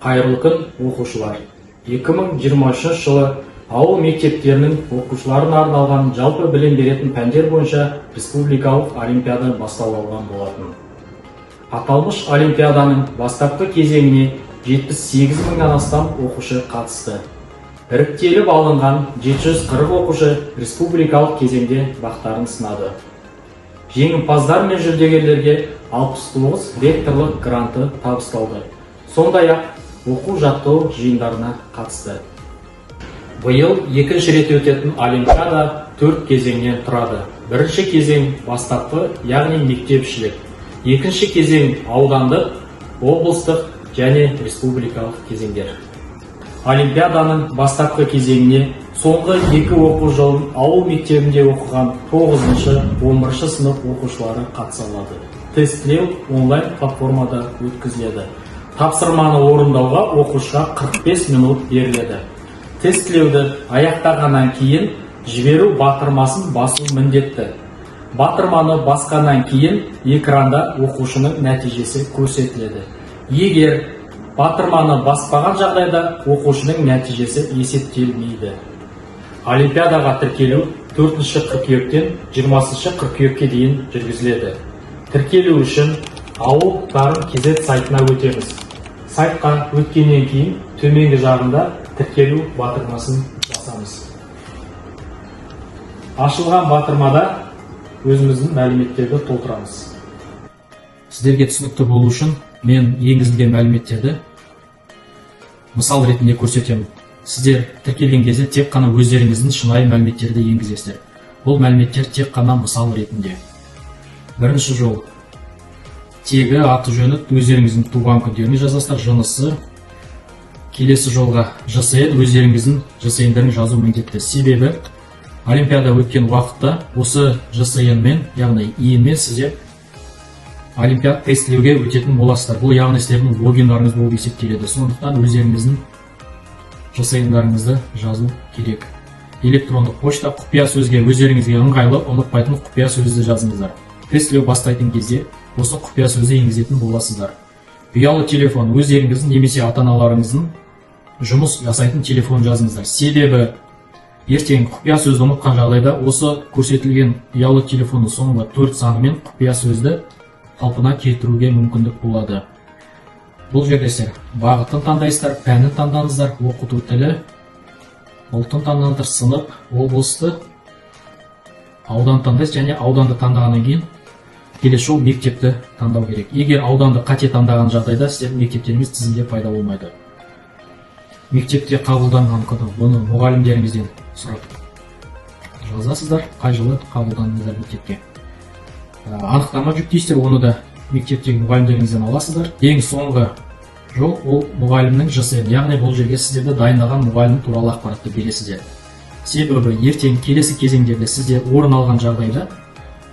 Қайырлы күн, оқушылар. 2023 жылы ауыл мектептерінің оқушыларына арналған жалпы білім беретін пәндер бойынша республикалық олимпиада басталған болатын. Аталмыш олимпиаданың бастапқы кезеңіне 78 мыңнан астам оқушы қатысты. Іріктеліп алынған 740 оқушы республикалық кезеңде бақтарын сынады. Жеңімпаздар мен жүлдегерлерге 69 ректорлық гранты табысталды. Сондай-ақ оқу-жаттығу жиындарына қатысты. Биыл екінші рет өтетін олимпиада 4 кезеңнен тұрады. Бірінші кезең бастапқы, яғни мектепішілік. Екінші кезең аудандық, облыстық және республикалық кезеңдер. Олимпиаданың бастапқы кезеңіне соңғы 2 оқу жылын ауыл мектебінде оқыған 9-11 сынып оқушылары қатыса алады. Тестілеу онлайн платформада өткізіледі. Тапсырманы орындауға оқушыға 45 минут беріледі. Тестілеуді аяқтағаннан кейін жіберу батырмасын басу міндетті. Батырманы басқаннан кейін экранда оқушының нәтижесі көрсетіледі. Егер батырманы баспаған жағдайда оқушының нәтижесі есептелмейді. Олимпиадаға тіркелу 4 қыркүйектен 20 қыркүйекке дейін жүргізіледі. Тіркелу үшін ауыл дарын KZ сайтына өтеміз. Сайтқа өткеннен кейін төменгі жағында тіркелу батырмасын басамыз. Ашылған батырмада өзіміздің мәліметтерді толтырамыз. Сіздерге түсінікті болу үшін мен енгізілген мәліметтерді мысал ретінде көрсетемін. Сіздер тіркелген кезде тек қана өздеріңіздің шынайы мәліметтерді енгізесіздер. Бұл мәліметтер тек қана мысал ретінде. Бірінші жол. Тегі, аты жөні, өздеріңіздің туған күндеріне жазасыздар, жынысы. Келесі жолға ЖСН, өздеріңіздің ЖСН-дерін жазу міндетті. Себебі олимпиада өткен уақытта осы ЖСН-мен, яғни иінмен сіздер олимпиада тестілеуге өтетін боласыздар. Бұл яғни сіздердің логиндарыңыз болып есептеледі. Сондықтан өздеріңіздің ЖСН-дарыңызды жазу керек. Электрондық почта, құпия сөзге өздеріңізге ыңғайлы, ұмытпайтын құпия сөзді жазыңыздар. Тестілеу бастайтын кезде осы құпия сөзді енгізетін боласыздар. Ұялы телефон, өздеріңіздің немесе ата-аналарыңыздың жұмыс жасайтын телефон жазыңыздар. Себебі ертең құпия сөзді ұмытқан жағдайда осы көрсетілген ұялы телефонның соңғы 4 санымен құпия сөзді қалпына келтіруге мүмкіндік болады. Бұл жерде сіздер бағытын таңдайсыздар, пәнін таңдаңыздар, оқыту тілі, ұлтын таңдаңыздар, сынып, облысты, аудан таңдайсыз және ауданды таңдағаннан кейін келесі жол мектепті таңдау керек. Егер ауданды қате таңдаған жағдайда сіздердің мектептеріңіз тізімде пайда болмайды. Мектепте қабылданған күні бұны мұғалімдеріңізден сұрап жазасыздар, қай жылы қабылдандыңыздар мектепке. Анықтама жүктейсіздер, оны да мектептегі мұғалімдеріңізден аласыздар. Ең соңғы жол ол мұғалімнің ЖСН, яғни бұл жерге сіздерді дайындаған мұғалім туралы ақпаратты бересіздер. Себебі ертең келесі кезеңдерде сіздер орын алған жағдайда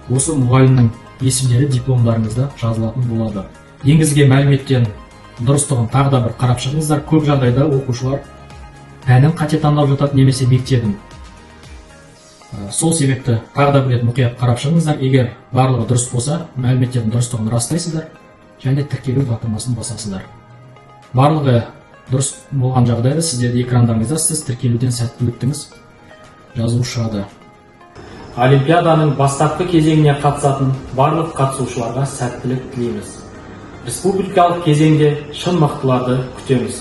осы мұғалімнің есімдері дипломдарыңызда жазылатын болады. Енгізген мәліметтен дұрыстығын тағы да бір қарап шығыңыздар. Көп жағдайда оқушылар пәнін қате таңдап жатады немесе мектебін. Сол себепті тағы да бір рет мұқият қарап шығыңыздар. Егер барлығы дұрыс болса, мәліметтердің дұрыстығын растайсыздар және тіркелу батырмасын басасыздар. Барлығы дұрыс болған жағдайда сіздерді экрандарыңызда сіз тіркелуден сәтті өттіңіз жазу шығады. Олимпиаданың бастапқы кезеңіне қатысатын барлық қатысушыларға сәттілік тілейміз. Республикалық кезеңде шын мықтыларды күтеміз.